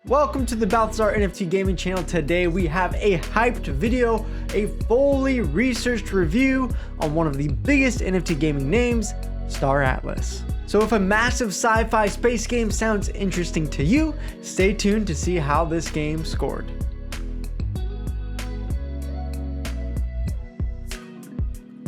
Welcome to the Balthazar NFT Gaming channel. Today we have a hyped video, a fully researched review on one of the biggest NFT gaming names, Star Atlas. So if a massive sci-fi space game sounds interesting to you, stay tuned to see how this game scored.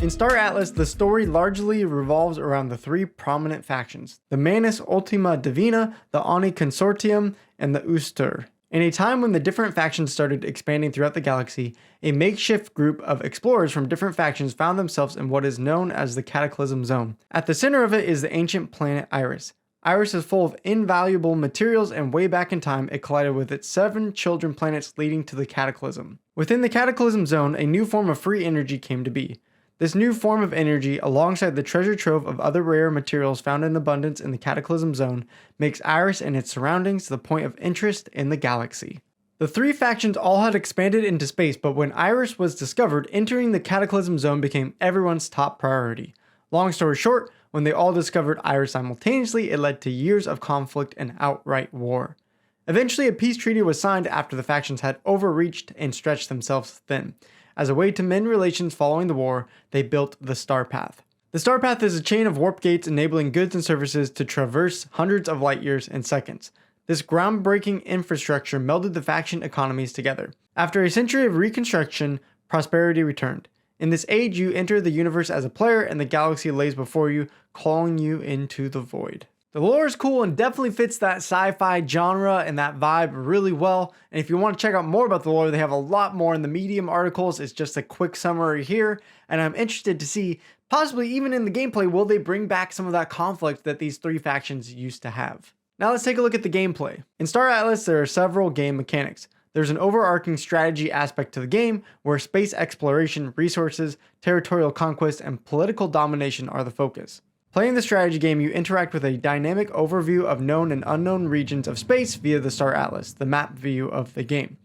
In Star Atlas, the story largely revolves around the three prominent factions: the Manus Ultima Divina, the Ani Consortium, and the Ustur. In a time when the different factions started expanding throughout the galaxy, a makeshift group of explorers from different factions found themselves in what is known as the Cataclysm Zone. At the center of it is the ancient planet Iris. Iris is full of invaluable materials, and way back in time, it collided with its 7 children planets, leading to the Cataclysm. Within the Cataclysm Zone, a new form of free energy came to be. This new form of energy, alongside the treasure trove of other rare materials found in abundance in the Cataclysm Zone, makes Iris and its surroundings the point of interest in the galaxy. The three factions all had expanded into space, but when Iris was discovered, entering the Cataclysm Zone became everyone's top priority. Long story short, when they all discovered Iris simultaneously, it led to years of conflict and outright war. Eventually, a peace treaty was signed after the factions had overreached and stretched themselves thin. As a way to mend relations following the war, they built the Star Path. The Star Path is a chain of warp gates enabling goods and services to traverse hundreds of light years in seconds. This groundbreaking infrastructure melded the faction economies together. After a century of reconstruction, prosperity returned. In this age, you enter the universe as a player, and the galaxy lays before you, calling you into the void. The lore is cool and definitely fits that sci-fi genre and that vibe really well. And if you want to check out more about the lore, they have a lot more in the Medium articles. It's just a quick summary here. And I'm interested to see, possibly even in the gameplay, will they bring back some of that conflict that these three factions used to have. Now let's take a look at the gameplay. In Star Atlas, there are several game mechanics. There's an overarching strategy aspect to the game where space exploration, resources, territorial conquest, and political domination are the focus. Playing the strategy game, you interact with a dynamic overview of known and unknown regions of space via the Star Atlas, the map view of the game.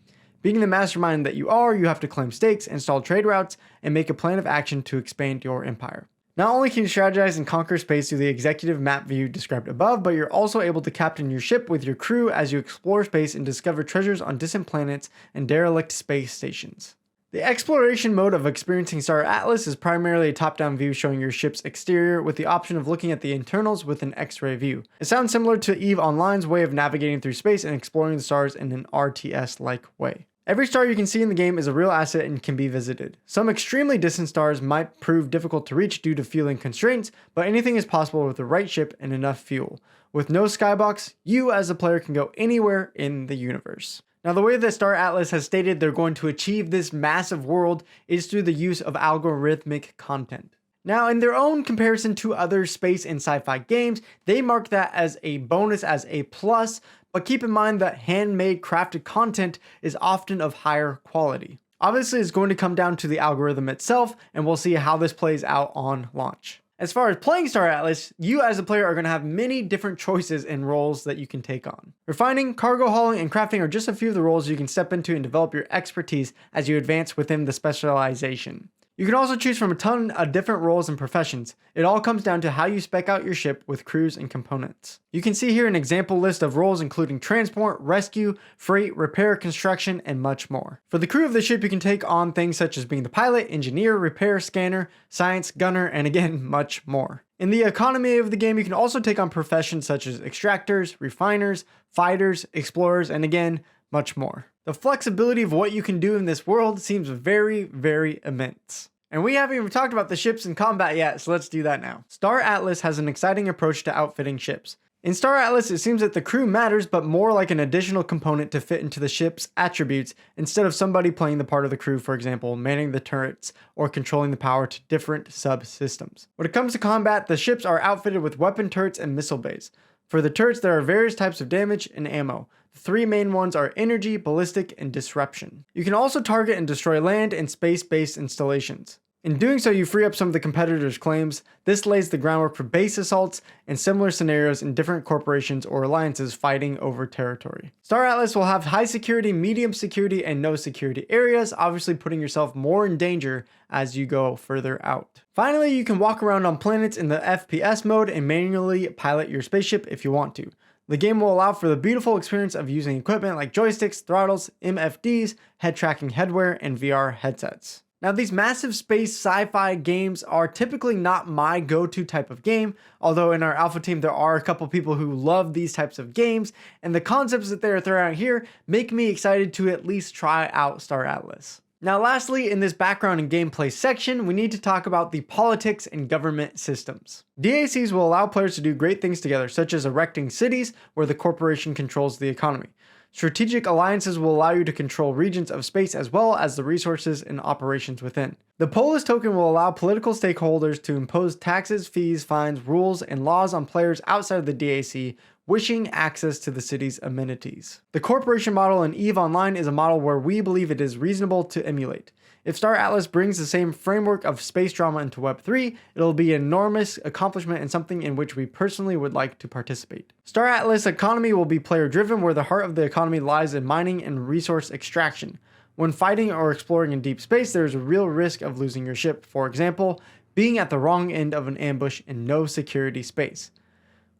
Being the mastermind that you are, you have to claim stakes, install trade routes, and make a plan of action to expand your empire. Not only can you strategize and conquer space through the executive map view described above, but you're also able to captain your ship with your crew as you explore space and discover treasures on distant planets and derelict space stations. The exploration mode of experiencing Star Atlas is primarily a top-down view showing your ship's exterior with the option of looking at the internals with an X-ray view. It sounds similar to EVE Online's way of navigating through space and exploring the stars in an RTS-like way. Every star you can see in the game is a real asset and can be visited. Some extremely distant stars might prove difficult to reach due to fueling constraints, but anything is possible with the right ship and enough fuel. With no skybox, you as a player can go anywhere in the universe. Now, the way that Star Atlas has stated they're going to achieve this massive world is through the use of algorithmic content. Now, in their own comparison to other space and sci-fi games, they mark that as a bonus, as a plus, but keep in mind that handmade crafted content is often of higher quality. Obviously, it's going to come down to the algorithm itself, and we'll see how this plays out on launch. As far as playing Star Atlas, you as a player are going to have many different choices and roles that you can take on. Refining, cargo hauling, and crafting are just a few of the roles you can step into and develop your expertise as you advance within the specialization. You can also choose from a ton of different roles and professions. It all comes down to how you spec out your ship with crews and components. You can see here an example list of roles including transport, rescue, freight, repair, construction, and much more. For the crew of the ship, you can take on things such as being the pilot, engineer, repair, scanner, science, gunner, and again, much more. In the economy of the game, you can also take on professions such as extractors, refiners, fighters, explorers, and again, much more. The flexibility of what you can do in this world seems very, very immense. And we haven't even talked about the ships in combat yet, so let's do that now. Star Atlas has an exciting approach to outfitting ships. In Star Atlas, it seems that the crew matters, but more like an additional component to fit into the ship's attributes instead of somebody playing the part of the crew, for example, manning the turrets or controlling the power to different subsystems. When it comes to combat, the ships are outfitted with weapon turrets and missile bays. For the turrets, there are various types of damage and ammo. The three main ones are energy, ballistic, and disruption. You can also target and destroy land and space-based installations. In doing so, you free up some of the competitors' claims. This lays the groundwork for base assaults and similar scenarios in different corporations or alliances fighting over territory. Star Atlas will have high security, medium security, and no security areas, obviously putting yourself more in danger as you go further out. Finally, you can walk around on planets in the FPS mode and manually pilot your spaceship if you want to. The game will allow for the beautiful experience of using equipment like joysticks, throttles, MFDs, head tracking headwear, and VR headsets. Now, these massive space sci-fi games are typically not my go-to type of game, although in our alpha team there are a couple people who love these types of games, and the concepts that they're throwing out here make me excited to at least try out Star Atlas. Now, lastly, in this background and gameplay section, we need to talk about the politics and government systems. DACs will allow players to do great things together, such as erecting cities where the corporation controls the economy. Strategic alliances will allow you to control regions of space as well as the resources and operations within. The Polis token will allow political stakeholders to impose taxes, fees, fines, rules, and laws on players outside of the DAC wishing access to the city's amenities. The corporation model in EVE Online is a model where we believe it is reasonable to emulate. If Star Atlas brings the same framework of space drama into Web3, it'll be an enormous accomplishment and something in which we personally would like to participate. Star Atlas economy will be player-driven, where the heart of the economy lies in mining and resource extraction. When fighting or exploring in deep space, there is a real risk of losing your ship, for example, being at the wrong end of an ambush in no security space.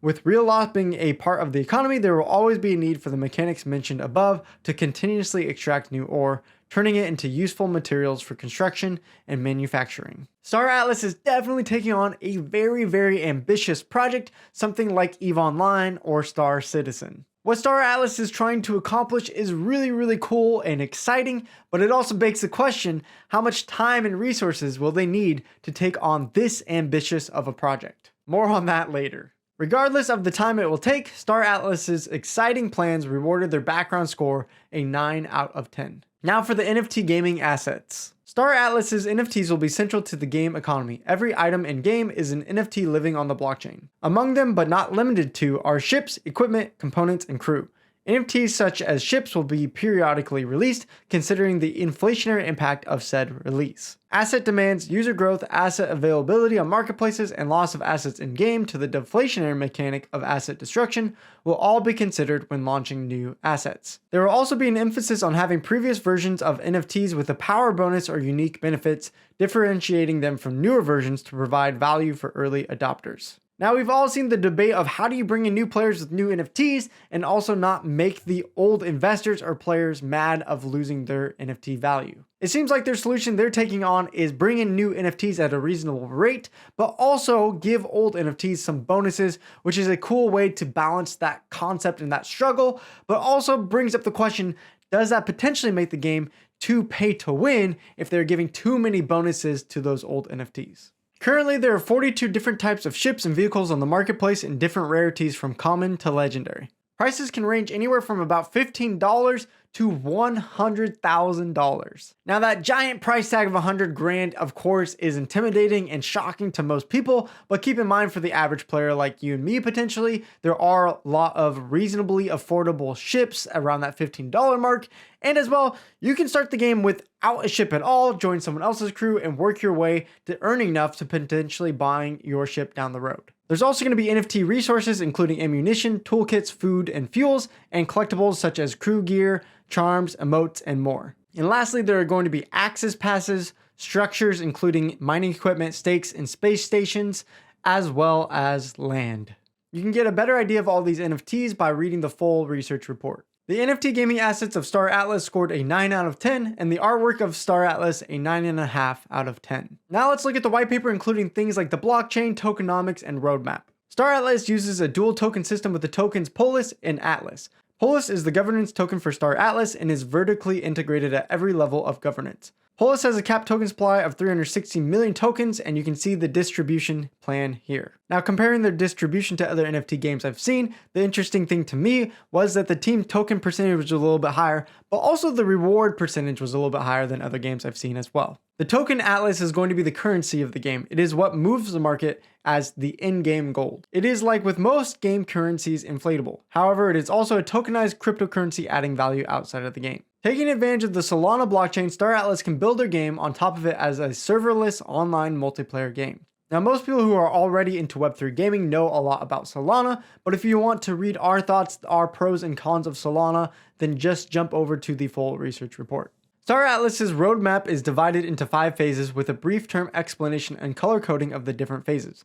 With real loss being a part of the economy, there will always be a need for the mechanics mentioned above to continuously extract new ore, turning it into useful materials for construction and manufacturing. Star Atlas is definitely taking on a very ambitious project, something like EVE Online or Star Citizen. What Star Atlas is trying to accomplish is really cool and exciting, but it also begs the question, how much time and resources will they need to take on this ambitious of a project? More on that later. Regardless of the time it will take, Star Atlas's exciting plans rewarded their background score a 9 out of 10. Now for the NFT gaming assets. Star Atlas's NFTs will be central to the game economy. Every item in game is an NFT living on the blockchain. Among them, but not limited to, are ships, equipment, components, and crew. NFTs such as ships will be periodically released, considering the inflationary impact of said release. Asset demands, user growth, asset availability on marketplaces, and loss of assets in-game to the deflationary mechanic of asset destruction will all be considered when launching new assets. There will also be an emphasis on having previous versions of NFTs with a power bonus or unique benefits, differentiating them from newer versions to provide value for early adopters. Now, we've all seen the debate of how do you bring in new players with new NFTs and also not make the old investors or players mad of losing their NFT value. It seems like their solution they're taking on is bring in new NFTs at a reasonable rate, but also give old NFTs some bonuses, which is a cool way to balance that concept and that struggle, but also brings up the question, does that potentially make the game too pay to win if they're giving too many bonuses to those old NFTs? Currently, there are 42 different types of ships and vehicles on the marketplace in different rarities from common to legendary. Prices can range anywhere from about $15 to $100,000. Now, that giant price tag of 100 grand, of course, is intimidating and shocking to most people, but keep in mind for the average player like you and me potentially, there are a lot of reasonably affordable ships around that $15 mark. And as well, you can start the game without a ship at all, join someone else's crew, and work your way to earning enough to potentially buying your ship down the road. There's also going to be NFT resources, including ammunition, toolkits, food, and fuels, and collectibles such as crew gear, charms, emotes, and more. And lastly, there are going to be access passes, structures including mining equipment, stakes, and space stations, as well as land. You can get a better idea of all these NFTs by reading the full research report. The NFT gaming assets of Star Atlas scored a 9 out of 10, and the artwork of Star Atlas a 9.5 out of 10. Now let's look at the white paper, including things like the blockchain, tokenomics, and roadmap. Star Atlas uses a dual token system with the tokens Polis and Atlas. Polis is the governance token for Star Atlas and is vertically integrated at every level of governance. Polis has a capped token supply of 360 million tokens, and you can see the distribution plan here. Now, comparing their distribution to other NFT games I've seen, the interesting thing to me was that the team token percentage was a little bit higher, but also the reward percentage was a little bit higher than other games I've seen as well. The token Atlas is going to be the currency of the game. It is what moves the market as the in-game gold. It is, like with most game currencies, inflatable. However, it is also a tokenized cryptocurrency adding value outside of the game. Taking advantage of the Solana blockchain, Star Atlas can build their game on top of it as a serverless online multiplayer game. Now, most people who are already into Web3 gaming know a lot about Solana, but if you want to read our thoughts, our pros and cons of Solana, then just jump over to the full research report. Star Atlas's roadmap is divided into 5 phases with a brief term explanation and color coding of the different phases.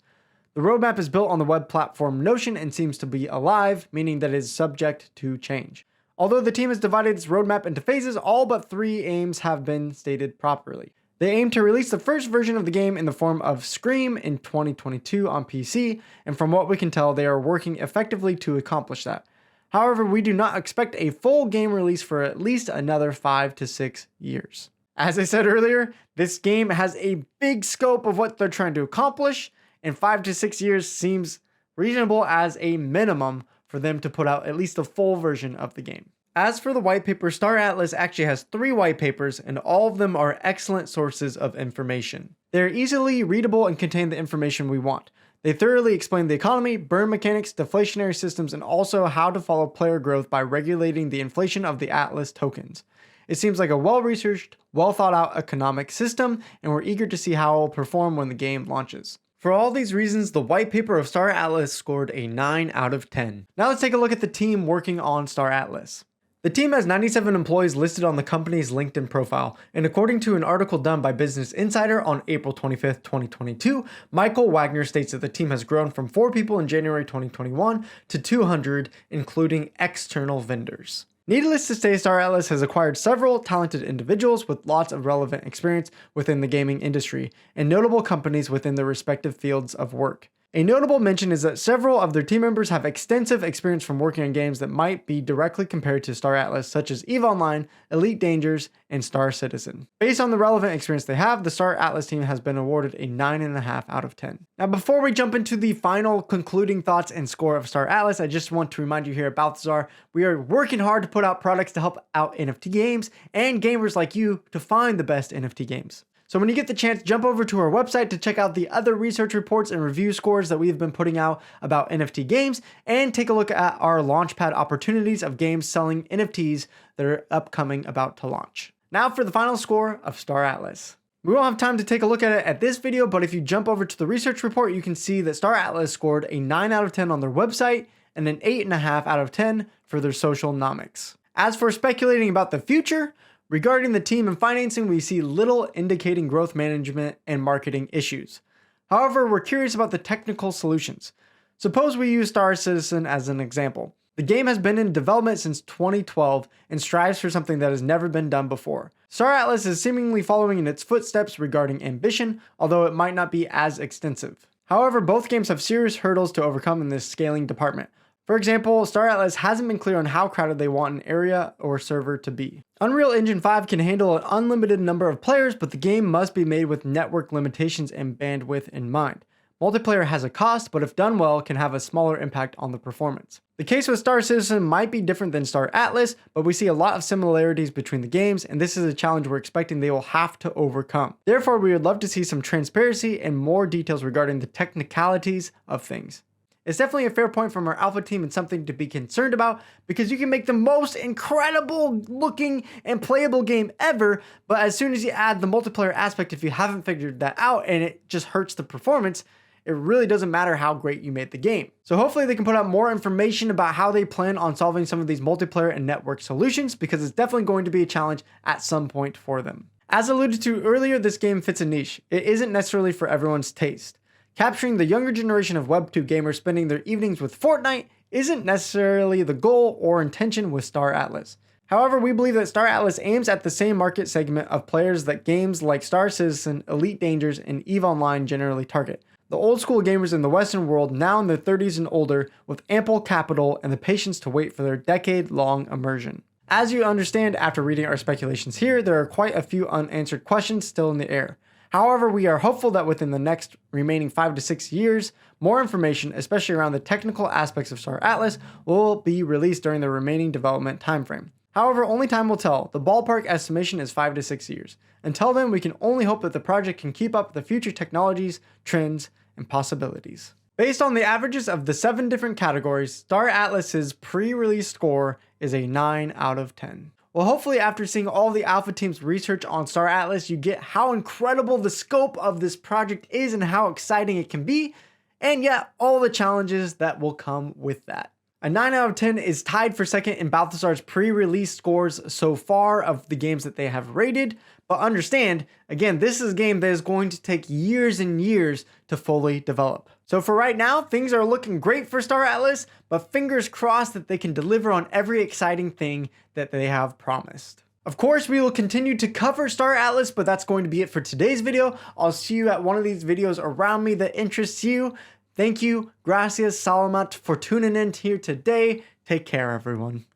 The roadmap is built on the web platform Notion and seems to be alive, meaning that it is subject to change. Although the team has divided its roadmap into phases, all but 3 aims have been stated properly. They aim to release the first version of the game in the form of Scream in 2022 on PC, and from what we can tell, they are working effectively to accomplish that. However, we do not expect a full game release for at least another 5 to 6 years. As I said earlier, this game has a big scope of what they're trying to accomplish, and 5 to 6 years seems reasonable as a minimum for them to put out at least a full version of the game. As for the white paper, Star Atlas actually has 3 white papers, and all of them are excellent sources of information. They are easily readable and contain the information we want. They thoroughly explain the economy, burn mechanics, deflationary systems, and also how to follow player growth by regulating the inflation of the Atlas tokens. It seems like a well-researched, well-thought-out economic system, and we're eager to see how it will perform when the game launches. For all these reasons, the white paper of Star Atlas scored a 9 out of 10. Now let's take a look at the team working on Star Atlas. The team has 97 employees listed on the company's LinkedIn profile, and according to an article done by Business Insider on April 25th, 2022, Michael Wagner states that the team has grown from 4 people in January 2021 to 200, including external vendors. Needless to say, Star Atlas has acquired several talented individuals with lots of relevant experience within the gaming industry, and notable companies within their respective fields of work. A notable mention is that several of their team members have extensive experience from working on games that might be directly compared to Star Atlas, such as EVE Online, Elite Dangerous, and Star Citizen. Based on the relevant experience they have, the Star Atlas team has been awarded a 9.5 out of 10. Now, before we jump into the final concluding thoughts and score of Star Atlas, I just want to remind you here at Balthazar, we are working hard to put out products to help out NFT games and gamers like you to find the best NFT games. So when you get the chance, jump over to our website to check out the other research reports and review scores that we've been putting out about NFT games, and take a look at our launchpad opportunities of games selling NFTs that are upcoming about to launch. Now for the final score of Star Atlas. We won't have time to take a look at it at this video, but if you jump over to the research report, you can see that Star Atlas scored a 9 out of 10 on their website and an 8.5 out of 10 for their social nomics. As for speculating about the future, regarding the team and financing, we see little indicating growth management and marketing issues. However, we're curious about the technical solutions. Suppose we use Star Citizen as an example. The game has been in development since 2012 and strives for something that has never been done before. Star Atlas is seemingly following in its footsteps regarding ambition, although it might not be as extensive. However, both games have serious hurdles to overcome in this scaling department. For example, Star Atlas hasn't been clear on how crowded they want an area or server to be. Unreal Engine 5 can handle an unlimited number of players, but the game must be made with network limitations and bandwidth in mind. Multiplayer has a cost, but if done well, can have a smaller impact on the performance. The case with Star Citizen might be different than Star Atlas, but we see a lot of similarities between the games, and this is a challenge we're expecting they will have to overcome. Therefore, we would love to see some transparency and more details regarding the technicalities of things. It's definitely a fair point from our alpha team and something to be concerned about, because you can make the most incredible looking and playable game ever, but as soon as you add the multiplayer aspect, if you haven't figured that out and it just hurts the performance, it really doesn't matter how great you made the game. So hopefully they can put out more information about how they plan on solving some of these multiplayer and network solutions, because it's definitely going to be a challenge at some point for them. As alluded to earlier, this game fits a niche. It isn't necessarily for everyone's taste. Capturing the younger generation of Web2 gamers spending their evenings with Fortnite isn't necessarily the goal or intention with Star Atlas. However, we believe that Star Atlas aims at the same market segment of players that games like Star Citizen, Elite Dangerous, and EVE Online generally target. The old school gamers in the Western world, now in their 30s and older, with ample capital and the patience to wait for their decade-long immersion. As you understand after reading our speculations here, there are quite a few unanswered questions still in the air. However, we are hopeful that within the next remaining 5 to 6 years, more information, especially around the technical aspects of Star Atlas, will be released during the remaining development timeframe. However, only time will tell. The ballpark estimation is 5 to 6 years. Until then, we can only hope that the project can keep up with the future technologies, trends, and possibilities. Based on the averages of the 7 different categories, Star Atlas's pre-release score is a 9 out of 10. Well, hopefully after seeing all the alpha team's research on Star Atlas, you get how incredible the scope of this project is and how exciting it can be, and yet all the challenges that will come with that. A 9 out of 10 is tied for second in Balthazar's pre-release scores so far of the games that they have rated, but understand, again, this is a game that is going to take years and years to fully develop. So for right now, things are looking great for Star Atlas, but fingers crossed that they can deliver on every exciting thing that they have promised. Of course, we will continue to cover Star Atlas, but that's going to be it for today's video. I'll see you at one of these videos around me that interests you. Thank you, gracias, salamat, for tuning in here today. Take care, everyone.